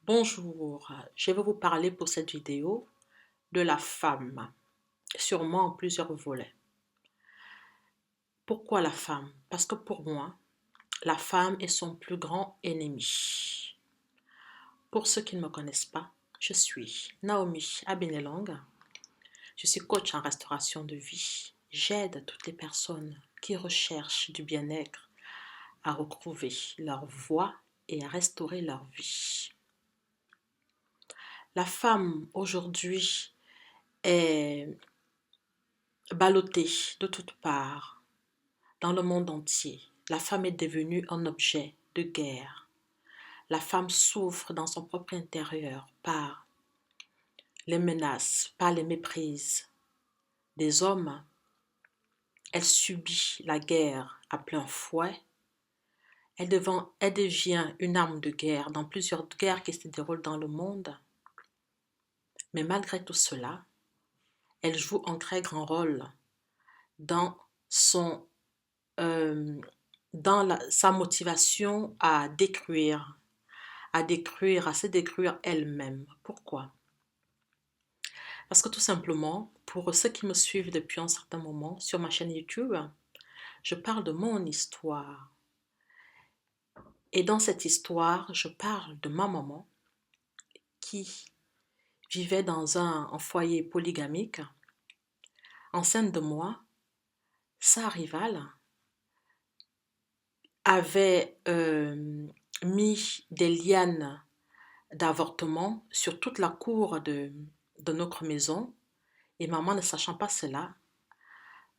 Bonjour, je vais vous parler pour cette vidéo de la femme, sûrement en plusieurs volets. Pourquoi la femme? Parce que pour moi, la femme est son plus grand ennemi. Pour ceux qui ne me connaissent pas, je suis Naomi Abinelong. Je suis coach en restauration de vie. J'aide toutes les personnes qui recherchent du bien-être à retrouver leur voie et à restaurer leur vie. La femme aujourd'hui est ballottée de toutes parts dans le monde entier. La femme est devenue un objet de guerre. La femme souffre dans son propre intérieur par les menaces, par les méprises des hommes. Elle subit la guerre à plein fouet. Elle devient une arme de guerre dans plusieurs guerres qui se déroulent dans le monde. Mais malgré tout cela, elle joue un très grand rôle dans son sa motivation à se détruire elle-même. Pourquoi? Parce que tout simplement, pour ceux qui me suivent depuis un certain moment sur ma chaîne YouTube, je parle de mon histoire. Et dans cette histoire, je parle de ma maman qui vivait dans un foyer polygamique. Enceinte de moi, sa rivale avait mis des lianes d'avortement sur toute la cour de notre maison. Et maman, ne sachant pas cela,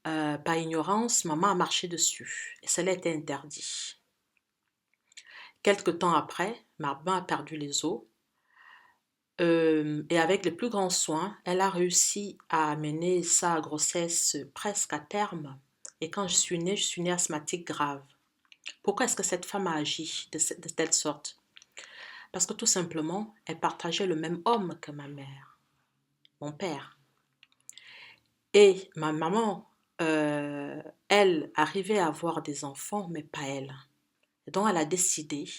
par ignorance, maman a marché dessus. Et cela était interdit. Quelque temps après, maman a perdu les os. Et avec les plus grands soins, elle a réussi à mener sa grossesse presque à terme. Et quand je suis née asthmatique grave. Pourquoi est-ce que cette femme a agi de telle sorte? Parce que tout simplement, elle partageait le même homme que ma mère, mon père. Et ma maman, elle, arrivait à avoir des enfants, mais pas elle. Et donc, elle a décidé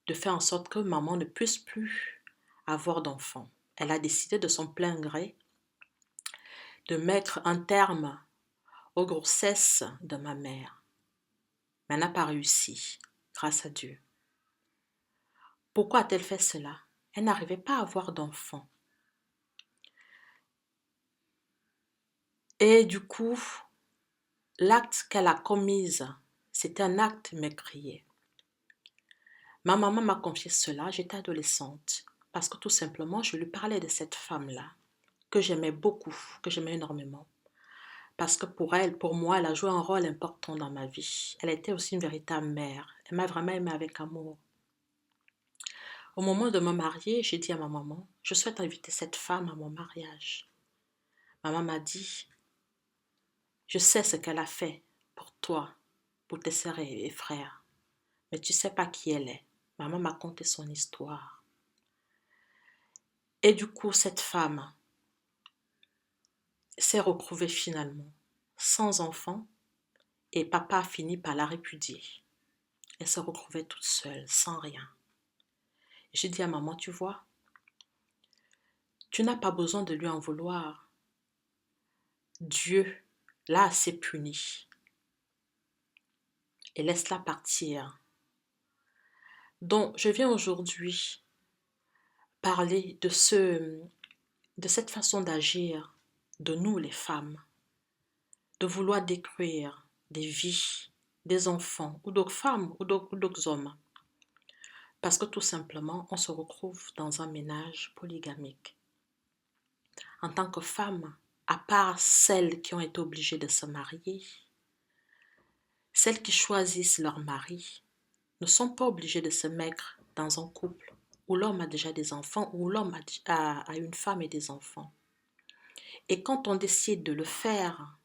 de faire en sorte que maman ne puisse plus avoir d'enfants. Elle a décidé de son plein gré de mettre un terme aux grossesses de ma mère. Mais elle n'a pas réussi, grâce à Dieu. Pourquoi a-t-elle fait cela? Elle n'arrivait pas à avoir d'enfants. Et du coup, l'acte qu'elle a commis, c'était un acte mécrié. Ma maman m'a confié cela, j'étais adolescente, parce que tout simplement, je lui parlais de cette femme-là, que j'aimais beaucoup, que j'aimais énormément. Parce que pour moi, elle a joué un rôle important dans ma vie. Elle était aussi une véritable mère. Elle m'a vraiment aimée avec amour. Au moment de me marier, j'ai dit à ma maman, je souhaite inviter cette femme à mon mariage. Maman m'a dit, je sais ce qu'elle a fait pour toi, pour tes sœurs et frères, mais tu ne sais pas qui elle est. Maman m'a conté son histoire. Et du coup, cette femme s'est retrouvée finalement sans enfant et papa a fini par la répudier. Elle se retrouvait toute seule, sans rien. J'ai dit à maman, tu vois, tu n'as pas besoin de lui en vouloir. Dieu l'a assez punie et laisse-la partir. Donc, je viens aujourd'hui parler de cette façon d'agir de nous les femmes, de vouloir détruire des vies, des enfants, ou d'autres femmes, ou d'autres hommes. Parce que tout simplement, on se retrouve dans un ménage polygamique. En tant que femme, à part celles qui ont été obligées de se marier, celles qui choisissent leur mari ne sont pas obligées de se mettre dans un couple où l'homme a déjà des enfants, où l'homme a une femme et des enfants. Et quand on décide de le faire,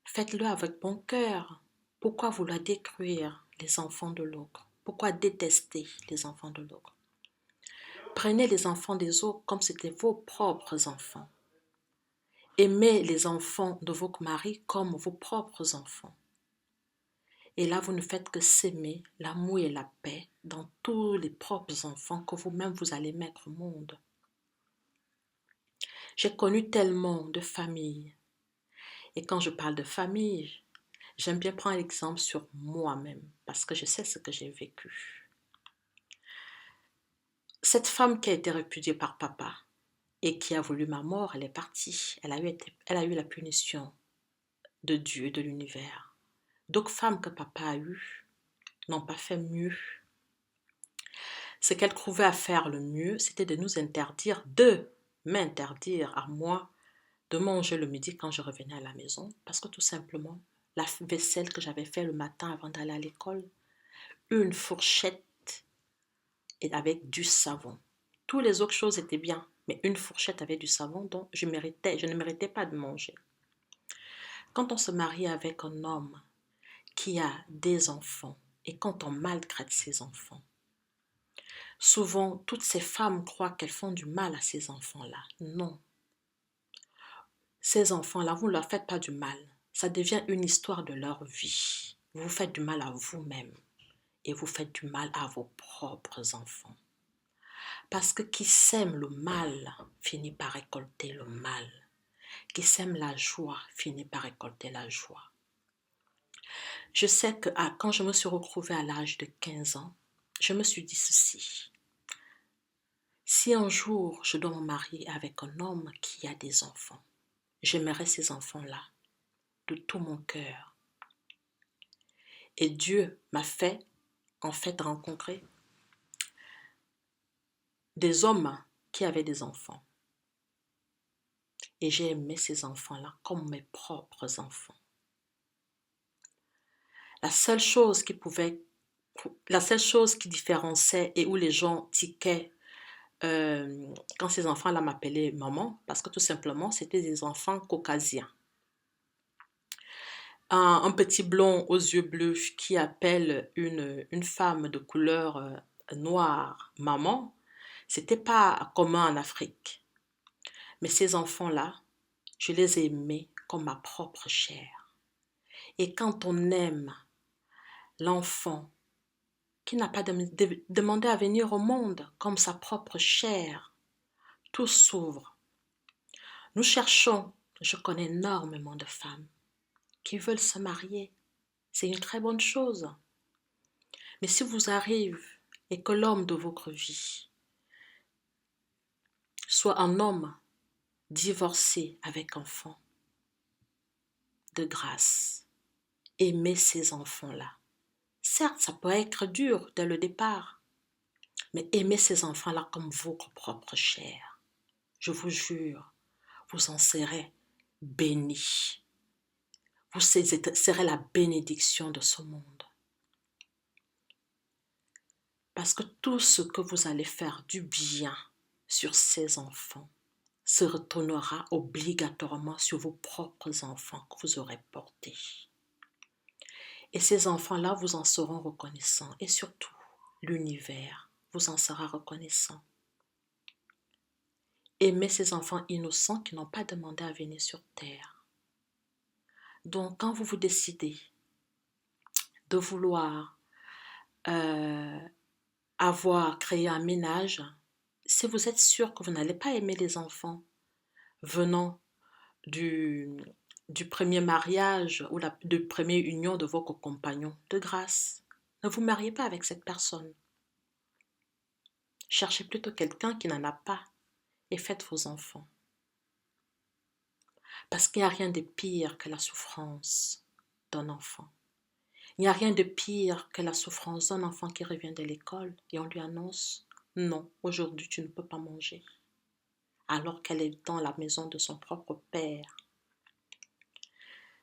faites-le avec bon cœur. Pourquoi vouloir détruire les enfants de l'autre? Pourquoi détester les enfants de l'autre? Prenez les enfants des autres comme c'était vos propres enfants. Aimez les enfants de votre mari comme vos propres enfants. Et là, vous ne faites que s'aimer l'amour et la paix dans tous les propres enfants que vous-même vous allez mettre au monde. J'ai connu tellement de familles. Et quand je parle de famille, j'aime bien prendre l'exemple sur moi-même parce que je sais ce que j'ai vécu. Cette femme qui a été répudiée par papa et qui a voulu ma mort, elle est partie. Elle a eu la punition de Dieu, de l'univers. D'autres femmes que papa a eues n'ont pas fait mieux. Ce qu'elle trouvait à faire le mieux, c'était de nous interdire, de m'interdire à moi de manger le midi quand je revenais à la maison, parce que tout simplement, la vaisselle que j'avais fait le matin avant d'aller à l'école, une fourchette et avec du savon. Toutes les autres choses étaient bien, mais une fourchette avec du savon, donc je ne méritais pas de manger. Quand on se marie avec un homme qui a des enfants et quand on maltraite ses enfants, souvent toutes ces femmes croient qu'elles font du mal à ces enfants-là. Non. Ces enfants-là, vous ne leur faites pas du mal. Ça devient une histoire de leur vie. Vous faites du mal à vous-même et vous faites du mal à vos propres enfants. Parce que qui sème le mal finit par récolter le mal. Qui sème la joie finit par récolter la joie. Je sais que quand je me suis retrouvée à l'âge de 15 ans, je me suis dit ceci. Si un jour je dois me marier avec un homme qui a des enfants, j'aimerais ces enfants-là de tout mon cœur. Et Dieu m'a fait, en fait, rencontrer des hommes qui avaient des enfants. Et j'ai aimé ces enfants-là comme mes propres enfants. La seule chose qui différenciait et où les gens tiquaient quand ces enfants-là m'appelaient maman, parce que tout simplement, c'était des enfants caucasiens. Un petit blond aux yeux bleus qui appelle une femme de couleur noire maman, c'était pas commun en Afrique. Mais ces enfants-là, je les ai aimés comme ma propre chair. Et quand on aime l'enfant qui n'a pas demandé à venir au monde comme sa propre chair, tout s'ouvre. Nous cherchons, je connais énormément de femmes qui veulent se marier. C'est une très bonne chose. Mais si vous arrivez et que l'homme de votre vie soit un homme divorcé avec enfant, de grâce, aimez ces enfants-là. Certes, ça peut être dur dès le départ, mais aimez ces enfants-là comme votre propre chair. Je vous jure, vous en serez bénis. Vous serez la bénédiction de ce monde. Parce que tout ce que vous allez faire du bien sur ces enfants se retournera obligatoirement sur vos propres enfants que vous aurez portés. Et ces enfants-là vous en seront reconnaissants. Et surtout, l'univers vous en sera reconnaissant. Aimez ces enfants innocents qui n'ont pas demandé à venir sur terre. Donc, quand vous vous décidez de vouloir avoir créé un ménage, si vous êtes sûr que vous n'allez pas aimer les enfants venant du premier mariage ou de première union de votre compagnon, de grâce, ne vous mariez pas avec cette personne. Cherchez plutôt quelqu'un qui n'en a pas et faites vos enfants. Parce qu'il n'y a rien de pire que la souffrance d'un enfant. Il n'y a rien de pire que la souffrance d'un enfant qui revient de l'école et on lui annonce « Non, aujourd'hui tu ne peux pas manger » alors qu'elle est dans la maison de son propre père.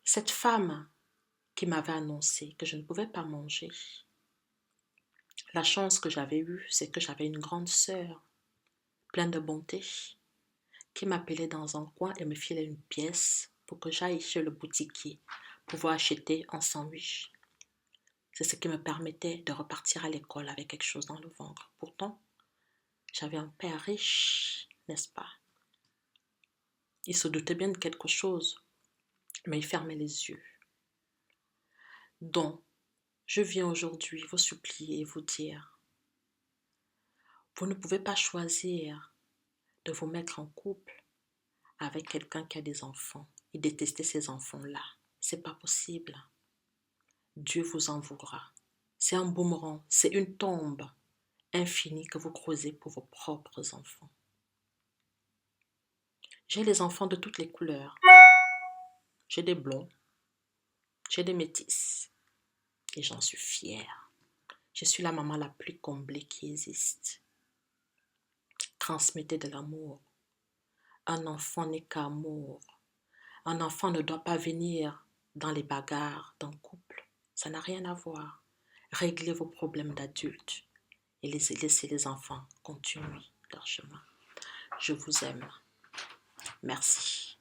Cette femme qui m'avait annoncé que je ne pouvais pas manger, la chance que j'avais eue, c'est que j'avais une grande sœur pleine de bonté qui m'appelait dans un coin et me filait une pièce pour que j'aille chez le boutiquier pour pouvoir acheter un sandwich. C'est ce qui me permettait de repartir à l'école avec quelque chose dans le ventre. Pourtant, j'avais un père riche, n'est-ce pas? Il se doutait bien de quelque chose, mais il fermait les yeux. Donc, Je viens aujourd'hui vous supplier et vous dire, vous ne pouvez pas choisir de vous mettre en couple avec quelqu'un qui a des enfants et détester ces enfants-là. C'est pas possible. Dieu vous en voudra. C'est un boomerang, c'est une tombe infinie que vous creusez pour vos propres enfants. J'ai les enfants de toutes les couleurs. J'ai des blonds, j'ai des métis et j'en suis fière. Je suis la maman la plus comblée qui existe. Transmettez de l'amour. Un enfant n'est qu'amour. Un enfant ne doit pas venir dans les bagarres d'un couple. Ça n'a rien à voir. Réglez vos problèmes d'adultes et laissez les enfants continuer leur chemin. Je vous aime. Merci.